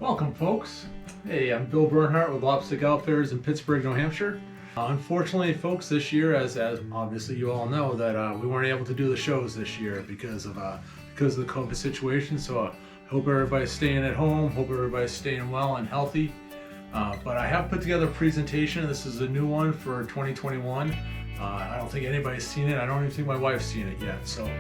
Welcome, folks. Hey, I'm Bill Bernhardt with Lopstick Outfitters in Pittsburgh, New Hampshire. Unfortunately, folks, this year, as obviously you all know, that we weren't able to do the shows this year because of the COVID situation. So I hope everybody's staying at home. Hope everybody's staying well and healthy. But I have put together a presentation. This is a new one for 2021. I don't think anybody's seen it. I don't even think my wife's seen it yet. So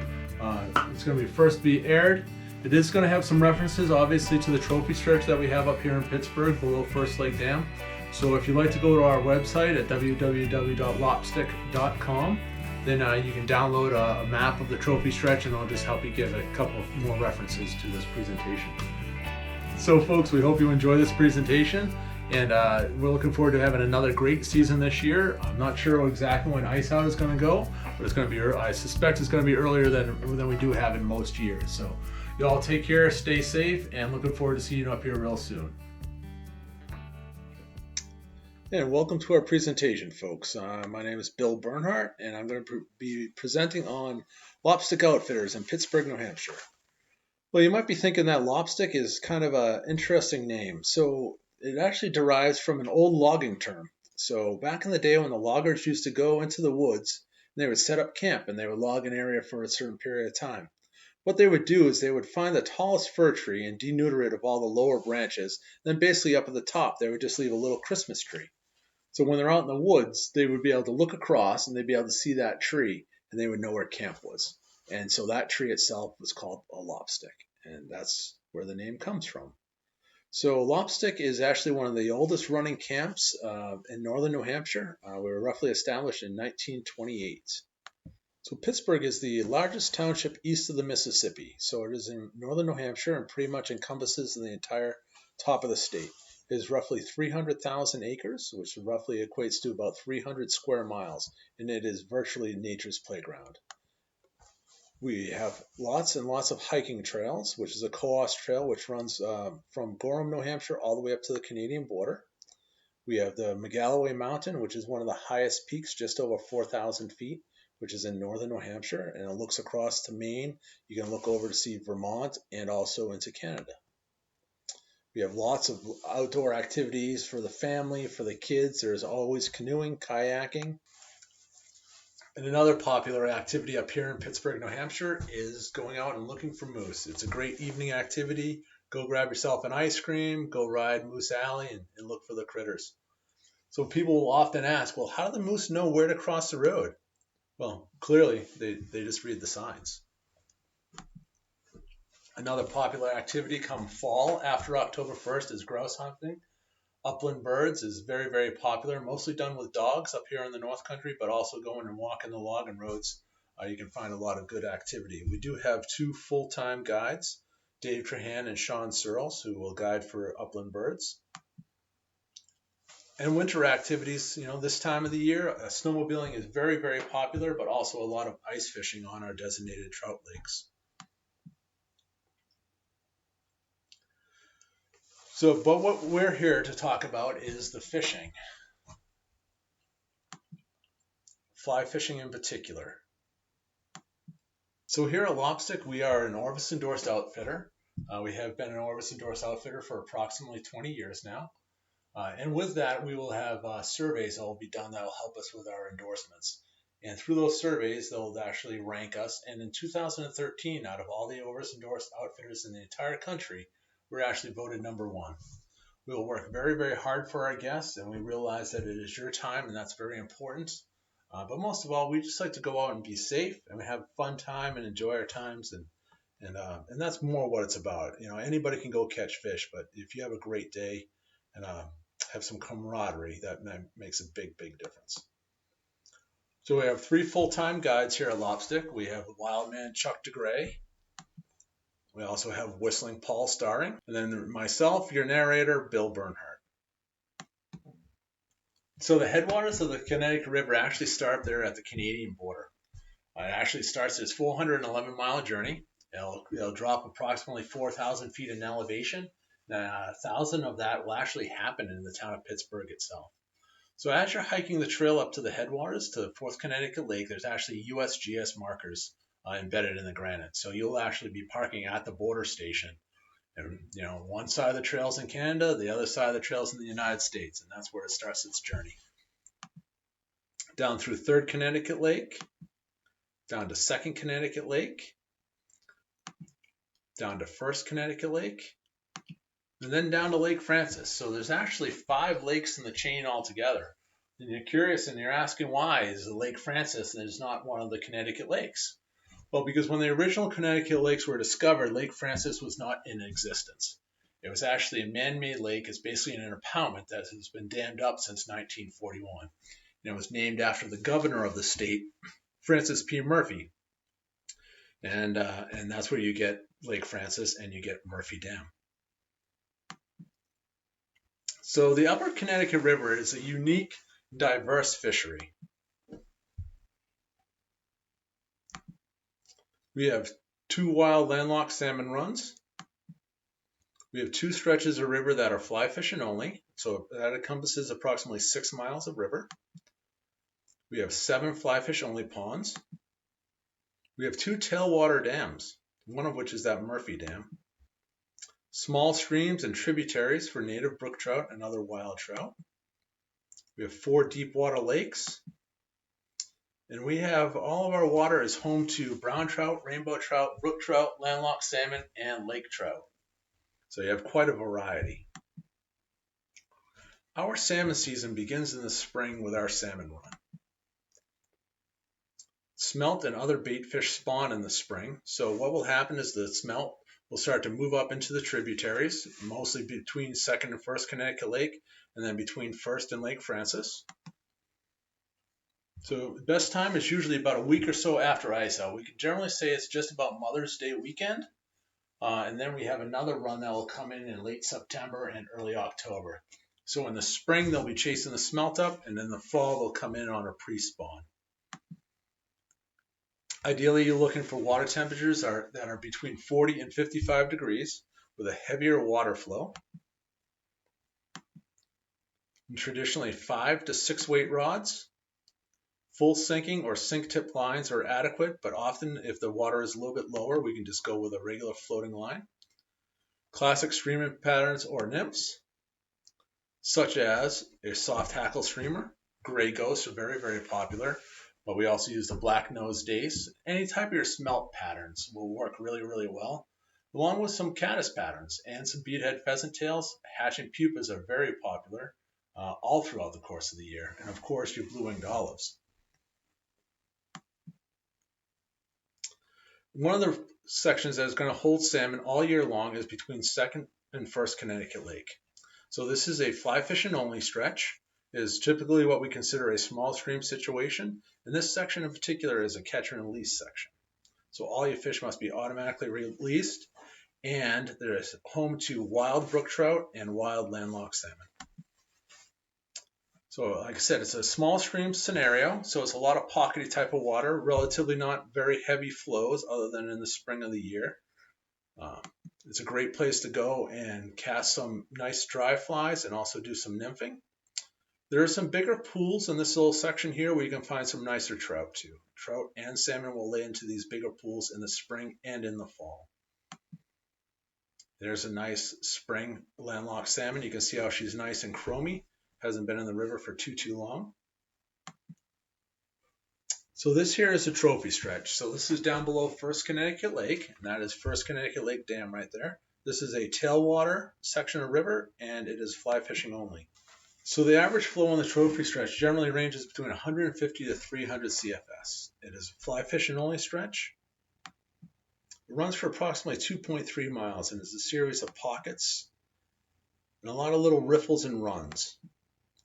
it's going to first be aired. It is going to have some references, obviously, to the trophy stretch that we have up here in Pittsburgh below First Lake Dam. So if you'd like to go to our website at www.lopstick.com, then you can download a map of the trophy stretch, and I'll just help you get a couple more references to this presentation. So folks, we hope you enjoy this presentation, and we're looking forward to having another great season this year. I'm not sure exactly when Ice Out is going to go, but it's going to be, I suspect it's going to be earlier than we do have in most years. So y'all take care, stay safe, and looking forward to seeing you up here real soon. And welcome to our presentation, folks. My name is Bill Bernhardt, and I'm going to be presenting on Lopstick Outfitters in Pittsburgh, New Hampshire. Well, you might be thinking that Lopstick is kind of an interesting name. So it actually derives from an old logging term. So back in the day when the loggers used to go into the woods, they would set up camp and they would log an area for a certain period of time. What they would do is they would find the tallest fir tree and denuder it of all the lower branches. Then basically up at the top, they would just leave a little Christmas tree. So when they're out in the woods, they would be able to look across and they'd be able to see that tree and they would know where camp was. And so that tree itself was called a lopstick, and that's where the name comes from. So Lopstick is actually one of the oldest running camps in northern New Hampshire. We were roughly established in 1928. So Pittsburgh is the largest township east of the Mississippi. So it is in northern New Hampshire and pretty much encompasses the entire top of the state. It is roughly 300,000 acres, which roughly equates to about 300 square miles, and it is virtually nature's playground. We have lots and lots of hiking trails, which is a Coast Trail, which runs from Gorham, New Hampshire, all the way up to the Canadian border. We have the Magalloway Mountain, which is one of the highest peaks, just over 4,000 feet, which is in northern New Hampshire, and it looks across to Maine. You can look over to see Vermont and also into Canada. We have lots of outdoor activities for the family, for the kids. There's always canoeing, kayaking. And another popular activity up here in Pittsburgh, New Hampshire is going out and looking for moose. It's a great evening activity. Go grab yourself an ice cream, go ride Moose Alley, and look for the critters. So people will often ask, well, how do the moose know where to cross the road? Well, clearly, they just read the signs. Another popular activity come fall after October 1st is grouse hunting. Upland birds is very, very popular, mostly done with dogs up here in the North Country, but also going and walking the logging roads. You can find a lot of good activity. We do have two full-time guides, Dave Trahan and Sean Searles, who will guide for upland birds. And winter activities, this time of the year, snowmobiling is very, very popular, but also a lot of ice fishing on our designated trout lakes. But what we're here to talk about is the fishing. Fly fishing in particular. So here at Lopstick, we are an Orvis endorsed outfitter. We have been an Orvis endorsed outfitter for approximately 20 years now. And with that, we will have surveys that will be done that will help us with our endorsements. And through those surveys, they'll actually rank us. And in 2013, out of all the Orvis endorsed outfitters in the entire country, we're actually voted number one. We will work very, very hard for our guests, and we realize that it is your time, and that's very important. But most of all, we just like to go out and be safe, and we have a fun time and enjoy our times, and that's more what it's about. Anybody can go catch fish, but if you have a great day and have some camaraderie, that makes a big, big difference. So we have three full-time guides here at Lopstick. We have the wild man Chuck DeGray. We also have Whistling Paul starring, and then myself, your narrator, Bill Bernhardt. So the headwaters of the Connecticut River actually start there at the Canadian border. It actually starts its 411-mile journey. It'll drop approximately 4,000 feet in elevation. Now, 1,000 of that will actually happen in the town of Pittsburgh itself. So as you're hiking the trail up to the headwaters, to the 4th Connecticut Lake, there's actually USGS markers embedded in the granite. So you'll actually be parking at the border station, And one side of the trail's in Canada, the other side of the trail's in the United States, and that's where it starts its journey. Down through 3rd Connecticut Lake, down to 2nd Connecticut Lake, down to 1st Connecticut Lake, and then down to Lake Francis. So there's actually 5 lakes in the chain altogether. And you're curious and you're asking why is the Lake Francis and it's not one of the Connecticut lakes? Well, because when the original Connecticut lakes were discovered, Lake Francis was not in existence. It was actually a man-made lake. It's basically an impoundment that has been dammed up since 1941. And it was named after the governor of the state, Francis P. Murphy. And that's where you get Lake Francis and you get Murphy Dam. So the Upper Connecticut River is a unique, diverse fishery. We have 2 wild landlocked salmon runs. We have 2 stretches of river that are fly fishing only, so that encompasses approximately 6 miles of river. We have 7 fly fish only ponds. We have 2 tailwater dams, one of which is that Murphy Dam. Small streams and tributaries for native brook trout and other wild trout. We have 4 deep water lakes. And we have all of our water is home to brown trout, rainbow trout, brook trout, landlocked salmon, and lake trout. So you have quite a variety. Our salmon season begins in the spring with our salmon run. Smelt and other bait fish spawn in the spring. So what will happen is the smelt will start to move up into the tributaries, mostly between 2nd and 1st Connecticut Lake, and then between 1st and Lake Francis. So the best time is usually about a week or so after ice out. We can generally say it's just about Mother's Day weekend. And then we have another run that will come in late September and early October. So in the spring, they'll be chasing the smelt up, and in the fall, they'll come in on a pre-spawn. Ideally, you're looking for water temperatures that are between 40 and 55 degrees with a heavier water flow. And traditionally, 5 to 6 weight rods. Full sinking or sink tip lines are adequate, but often if the water is a little bit lower, we can just go with a regular floating line. Classic streaming patterns or nymphs, such as a soft hackle streamer. Gray ghosts are very, very popular, but we also use the black nose dace. Any type of your smelt patterns will work really, really well, along with some caddis patterns and some beadhead pheasant tails. Hatching pupas are very popular all throughout the course of the year, and of course your blue-winged olives. One of the sections that is going to hold salmon all year long is between 2nd and 1st Connecticut Lake. So this is a fly fishing only stretch. It is typically what we consider a small stream situation, and this section in particular is a catch and release section. So all your fish must be automatically released, and there is home to wild brook trout and wild landlocked salmon. So like I said, it's a small stream scenario, so it's a lot of pockety type of water, relatively not very heavy flows other than in the spring of the year. It's a great place to go and cast some nice dry flies and also do some nymphing. There are some bigger pools in this little section here where you can find some nicer trout too. Trout and salmon will lay into these bigger pools in the spring and in the fall. There's a nice spring landlocked salmon. You can see how she's nice and chromy. Hasn't been in the river for too long. So this here is a trophy stretch. So this is down below 1st Connecticut Lake, and that is 1st Connecticut Lake Dam right there. This is a tailwater section of river, and it is fly fishing only. So the average flow on the trophy stretch generally ranges between 150 to 300 CFS. It is a fly fishing only stretch. It runs for approximately 2.3 miles and is a series of pockets and a lot of little riffles and runs.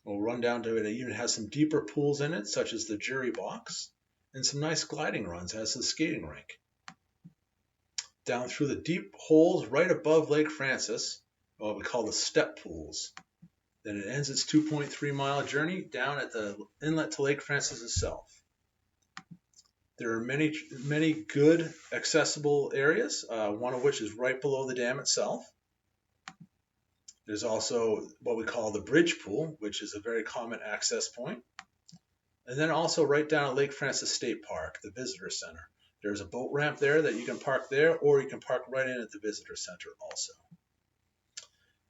We'll run down to it. It even has some deeper pools in it, such as the jury box, and some nice gliding runs as the skating rink. Down through the deep holes right above Lake Francis, what we call the step pools. Then it ends its 2.3 mile journey down at the inlet to Lake Francis itself. There are many good accessible areas, one of which is right below the dam itself. There's also what we call the bridge pool, which is a very common access point. And then also right down at Lake Francis State Park, the visitor center. There's a boat ramp there that you can park there, or you can park right in at the visitor center also.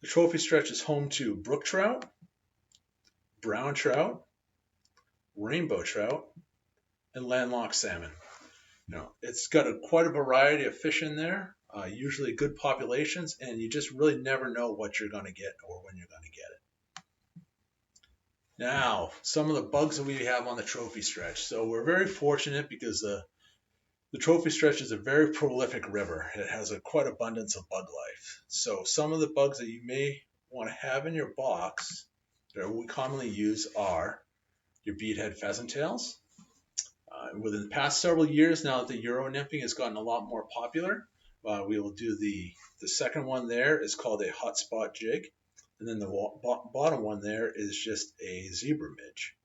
The trophy stretch is home to brook trout, brown trout, rainbow trout, and landlocked salmon. It's got quite a variety of fish in there, usually good populations, and you just really never know what you're going to get or when you're going to get it. Now, some of the bugs that we have on the trophy stretch. So we're very fortunate because the trophy stretch is a very prolific river. It has a quite abundance of bug life. So some of the bugs that you may want to have in your box that we commonly use are your beadhead pheasant tails. Within the past several years, now that the Euro nymphing has gotten a lot more popular, we will do the second one there is called a hotspot jig. And then the bottom one there is just a zebra midge.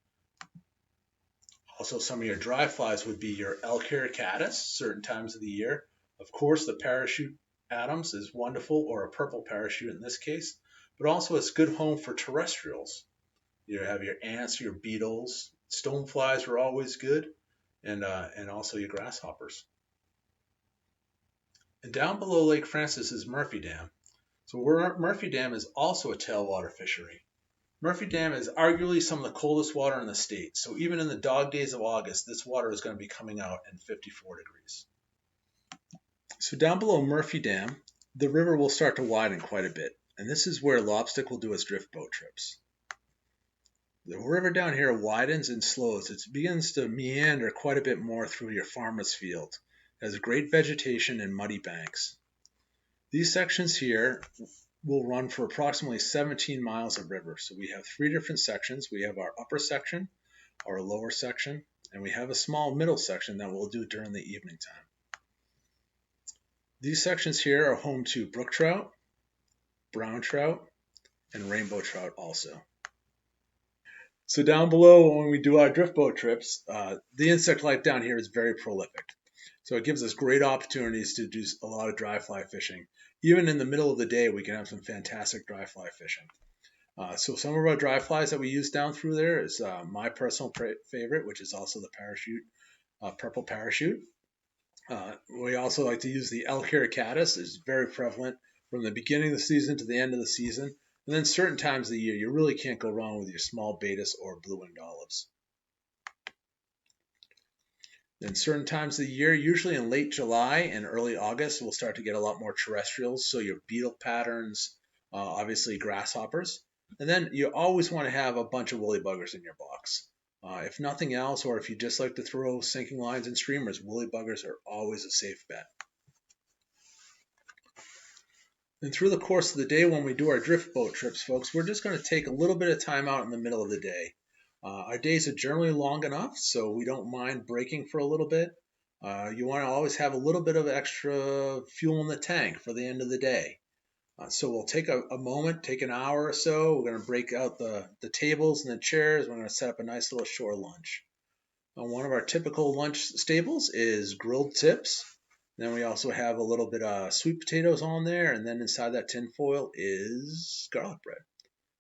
Also, some of your dry flies would be your elk hair caddis, certain times of the year. Of course, the parachute Adams is wonderful, or a purple parachute in this case, but also it's a good home for terrestrials. You have your ants, your beetles, stoneflies are always good, and also your grasshoppers. And down below Lake Francis is Murphy Dam. So Murphy Dam is also a tailwater fishery. Murphy Dam is arguably some of the coldest water in the state. So even in the dog days of August, this water is going to be coming out in 54 degrees. So down below Murphy Dam, the river will start to widen quite a bit. And this is where Lopstick will do its drift boat trips. The river down here widens and slows. It begins to meander quite a bit more through your farmer's field. It has great vegetation and muddy banks. These sections here will run for approximately 17 miles of river. So we have three different sections. We have our upper section, our lower section, and we have a small middle section that we'll do during the evening time. These sections here are home to brook trout, brown trout, and rainbow trout also. So down below, when we do our drift boat trips, the insect life down here is very prolific. So it gives us great opportunities to do a lot of dry fly fishing. Even in the middle of the day, we can have some fantastic dry fly fishing. So some of our dry flies that we use down through there is my personal favorite, which is also the parachute, purple parachute. We also like to use the elk hair caddis. It's very prevalent from the beginning of the season to the end of the season. And then certain times of the year, you really can't go wrong with your small Baetis or blue-winged olives. Then certain times of the year, usually in late July and early August, we'll start to get a lot more terrestrials. So your beetle patterns, obviously grasshoppers. And then you always want to have a bunch of woolly buggers in your box. If nothing else, or if you just like to throw sinking lines and streamers, woolly buggers are always a safe bet. And through the course of the day when we do our drift boat trips, folks, we're just going to take a little bit of time out in the middle of the day. Our days are generally long enough, so we don't mind breaking for a little bit. You want to always have a little bit of extra fuel in the tank for the end of the day. So we'll take a moment, take an hour or so. We're going to break out the tables and the chairs. We're going to set up a nice little shore lunch. One of our typical lunch staples is grilled tips. Then we also have a little bit of sweet potatoes on there, and then inside that tin foil is garlic bread.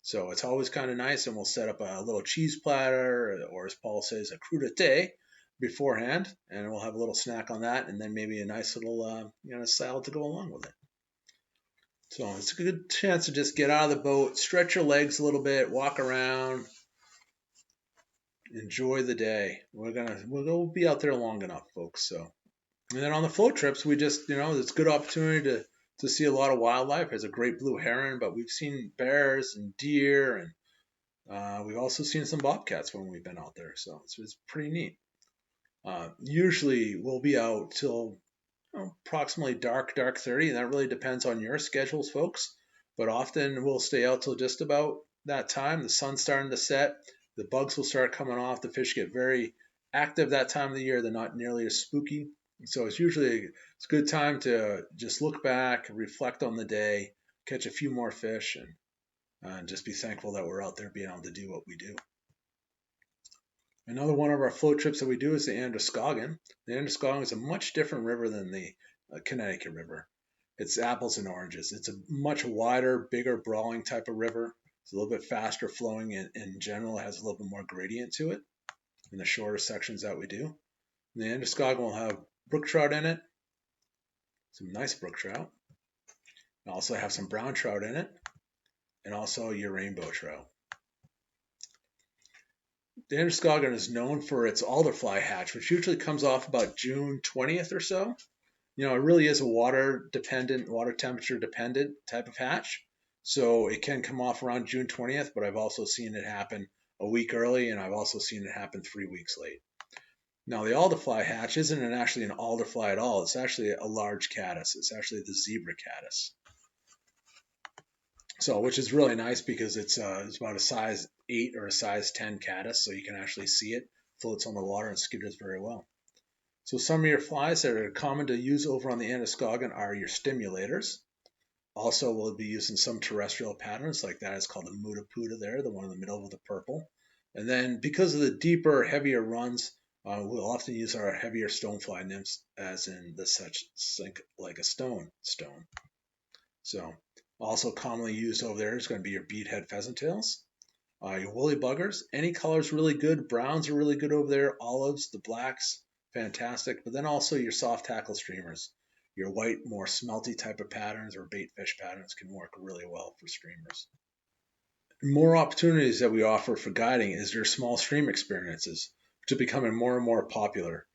So it's always kind of nice, and we'll set up a little cheese platter, or as Paul says, a crudité beforehand, and we'll have a little snack on that, and then maybe a nice little salad to go along with it. So it's a good chance to just get out of the boat, stretch your legs a little bit, walk around, enjoy the day. We'll be out there long enough, folks. So. And then on the float trips, we just, it's a good opportunity to see a lot of wildlife. There's a great blue heron, but we've seen bears and deer, and we've also seen some bobcats when we've been out there. So it's pretty neat. Usually we'll be out till approximately dark 30, and that really depends on your schedules, folks. But often we'll stay out till just about that time. The sun's starting to set. The bugs will start coming off. The fish get very active that time of the year. They're not nearly as spooky. So it's a good time to just look back, reflect on the day, catch a few more fish, and just be thankful that we're out there being able to do what we do. Another one of our float trips that we do is the Androscoggin. The Androscoggin is a much different river than the Connecticut River. It's apples and oranges. It's a much wider, bigger, brawling type of river. It's a little bit faster flowing, and in general, it has a little bit more gradient to it in the shorter sections that we do. And the Androscoggin will have brook trout in it, some nice brook trout. We also have some brown trout in it. and also your rainbow trout. The Androscoggin is known for its alderfly hatch, which usually comes off about June 20th or so. It really is a water temperature dependent type of hatch. So it can come off around June 20th, but I've also seen it happen a week early, and I've also seen it happen 3 weeks late. Now, the alderfly hatch isn't actually an alderfly at all. It's actually a large caddis. It's actually the zebra caddis. So, which is really nice because it's about a size 8 or a size 10 caddis, so you can actually see it, floats on the water, and skitters very well. So some of your flies that are common to use over on the Androscoggin are your stimulators. Also, we'll be using some terrestrial patterns like that. It's called the Mutaputa there, the one in the middle with the purple. And then because of the deeper, heavier runs, we'll often use our heavier stonefly nymphs, as in the such sink like a stone. So also commonly used over there is going to be your beadhead pheasant tails. Your woolly buggers, any color is really good. Browns are really good over there. Olives, the blacks, fantastic. But then also your soft tackle streamers. Your white, more smelty type of patterns or bait fish patterns can work really well for streamers. More opportunities that we offer for guiding is your small stream experiences, which are becoming more and more popular.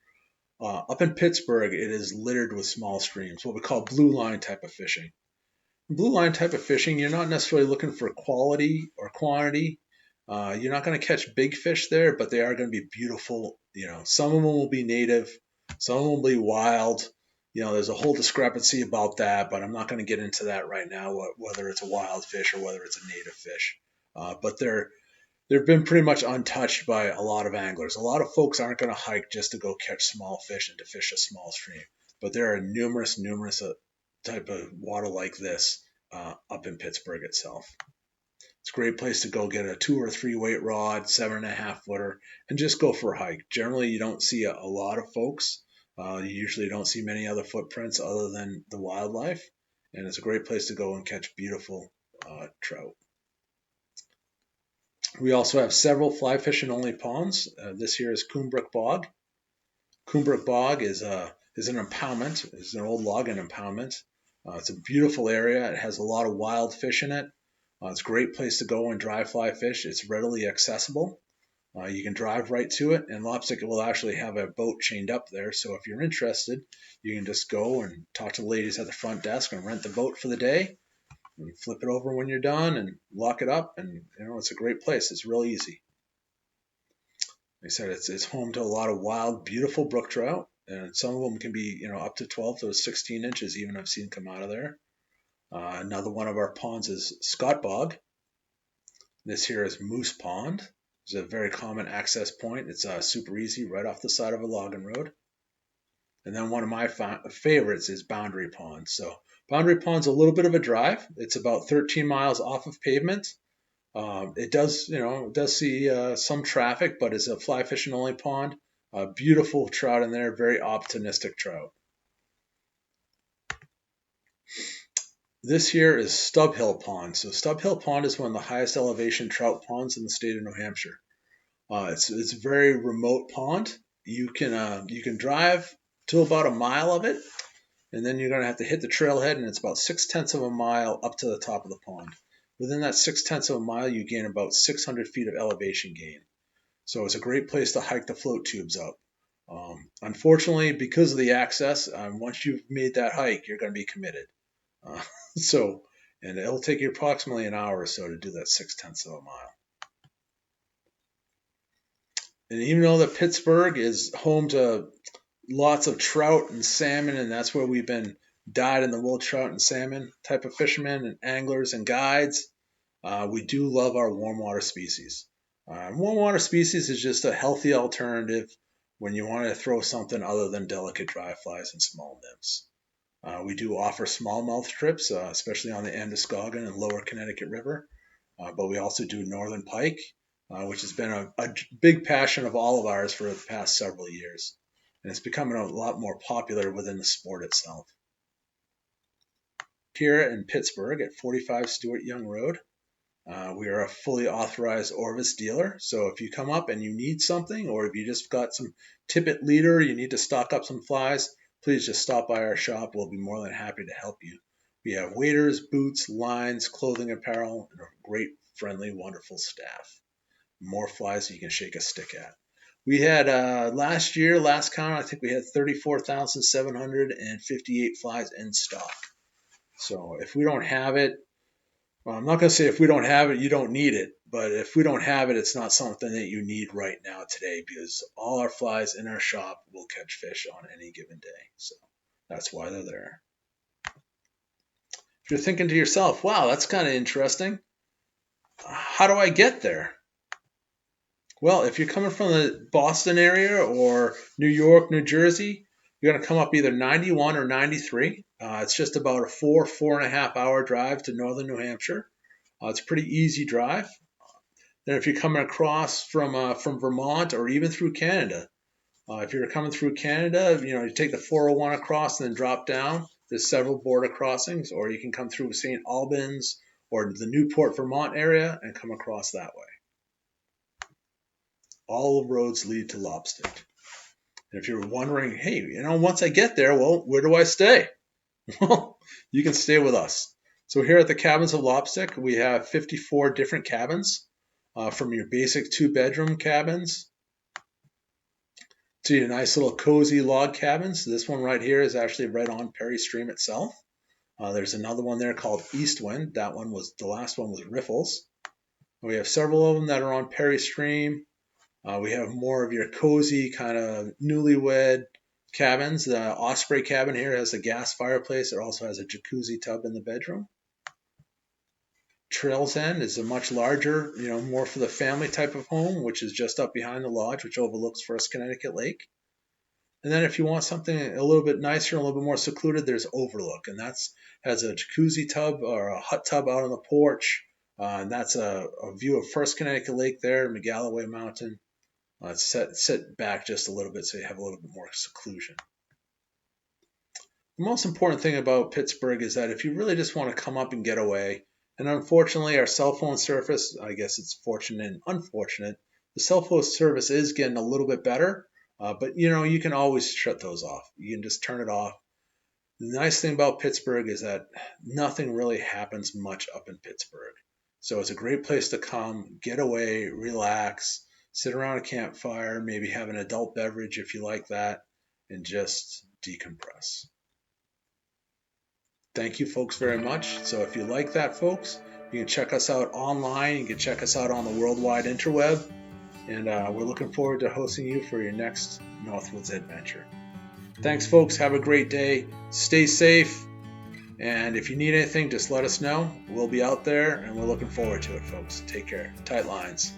Up in Pittsburgh, it is littered with small streams, what we call blue line type of fishing. Blue line type of fishing, you're not necessarily looking for quality or quantity. You're not going to catch big fish there, but they are going to be beautiful. Some of them will be native, some of them will be wild. There's a whole discrepancy about that, but I'm not going to get into that right now, whether it's a wild fish or whether it's a native fish. But they've been pretty much untouched by a lot of anglers. A lot of folks aren't going to hike just to go catch small fish and to fish a small stream, but there are numerous type of water like this up in Pittsburgh itself. It's a great place to go get a 2 or 3 weight rod, 7.5 footer, and just go for a hike. Generally, you don't see a lot of folks. You usually don't see many other footprints other than the wildlife, and it's a great place to go and catch beautiful trout. We also have several fly fishing only ponds. This here is Coombrook Bog. Coombrook Bog is an impoundment. It's an old logging impoundment. It's a beautiful area. It has a lot of wild fish in it. It's a great place to go and dry fly fish. It's readily accessible. You can drive right to it, and Lopstick will actually have a boat chained up there. So if you're interested, you can just go and talk to the ladies at the front desk and rent the boat for the day, and flip it over when you're done and lock it up. And it's a great place. It's real easy. Like I said, it's home to a lot of wild, beautiful brook trout, and some of them can be up to 12 to 16 inches. Even I've seen come out of there. Another one of our ponds is Scott Bog. This here is Moose Pond. It's a very common access point. It's super easy, right off the side of a logging road. And then one of my favorites is Boundary Pond. So Boundary Pond's a little bit of a drive. It's about 13 miles off of pavement. It does see some traffic, but it's a fly fishing only pond. Beautiful trout in there, very opportunistic trout. This here is Stub Hill Pond. So Stub Hill Pond is one of the highest elevation trout ponds in the state of New Hampshire. It's a very remote pond. You can drive to about a mile of it, and then you're going to have to hit the trailhead, and it's about 6/10 of a mile up to the top of the pond. Within that 6/10 of a mile, you gain about 600 feet of elevation gain. So it's a great place to hike the float tubes up. Unfortunately, because of the access, once you've made that hike, you're going to be committed. And it'll take you approximately an hour or so to do that 6/10 of a mile. And even though that Pittsburgh is home to lots of trout and salmon, and that's where we've been dyed in the wool trout and salmon type of fishermen and anglers and guides, we do love our warm water species. Warm water species is just a healthy alternative when you want to throw something other than delicate dry flies and small nymphs. We do offer smallmouth trips, especially on the Androscoggin and Lower Connecticut River, but we also do northern pike, which has been a big passion of all of ours for the past several years, and it's becoming a lot more popular within the sport itself. Here in Pittsburgh at 45 Stuart Young Road, we are a fully authorized Orvis dealer, so if you come up and you need something, or if you just got some tippet leader, you need to stock up some flies, please just stop by our shop. We'll be more than happy to help you. We have waders, boots, lines, clothing, apparel, and a great, friendly, wonderful staff. More flies than you can shake a stick at. We had last count, I think we had 34,758 flies in stock. So if we don't have it, well, I'm not going to say if we don't have it, you don't need it. But if we don't have it, it's not something that you need right now today, because all our flies in our shop will catch fish on any given day. So that's why they're there. If you're thinking to yourself, wow, that's kind of interesting. How do I get there? Well, if you're coming from the Boston area or New York, New Jersey, you're going to come up either 91 or 93. It's just about a 4.5 hour drive to northern New Hampshire. It's a pretty easy drive. Then if you're coming across from Vermont or even through Canada, if you're coming through Canada, you take the 401 across and then drop down. There's several border crossings, or you can come through St. Albans or the Newport, Vermont area and come across that way. All roads lead to Lopstick. And if you're wondering, hey, once I get there, well, where do I stay? Well, you can stay with us. So here at the Cabins of Lopstick, we have 54 different cabins, from your basic 2-bedroom cabins to your nice little cozy log cabins. This one right here is actually right on Perry Stream itself. There's another one there called Eastwind. The last one was Riffles. We have several of them that are on Perry Stream. We have more of your cozy kind of newlywed cabins. The Osprey cabin here has a gas fireplace. It also has a jacuzzi tub in the bedroom. Trails End is a much larger, more for the family type of home, which is just up behind the lodge, which overlooks First Connecticut Lake. And then if you want something a little bit nicer, a little bit more secluded, there's Overlook, and has a jacuzzi tub or a hot tub out on the porch. And that's a view of First Connecticut Lake there, McGalloway Mountain. It's set back just a little bit so you have a little bit more seclusion. The most important thing about Pittsburgh is that if you really just want to come up and get away, and unfortunately our cell phone service, I guess it's fortunate and unfortunate, the cell phone service is getting a little bit better, but you can always shut those off. You can just turn it off. The nice thing about Pittsburgh is that nothing really happens much up in Pittsburgh. So it's a great place to come, get away, relax, sit around a campfire, maybe have an adult beverage if you like that, and just decompress. Thank you, folks, very much. So if you like that, folks, you can check us out online. You can check us out on the worldwide interweb. And we're looking forward to hosting you for your next Northwoods adventure. Thanks, folks. Have a great day. Stay safe. And if you need anything, just let us know. We'll be out there, and we're looking forward to it, folks. Take care. Tight lines.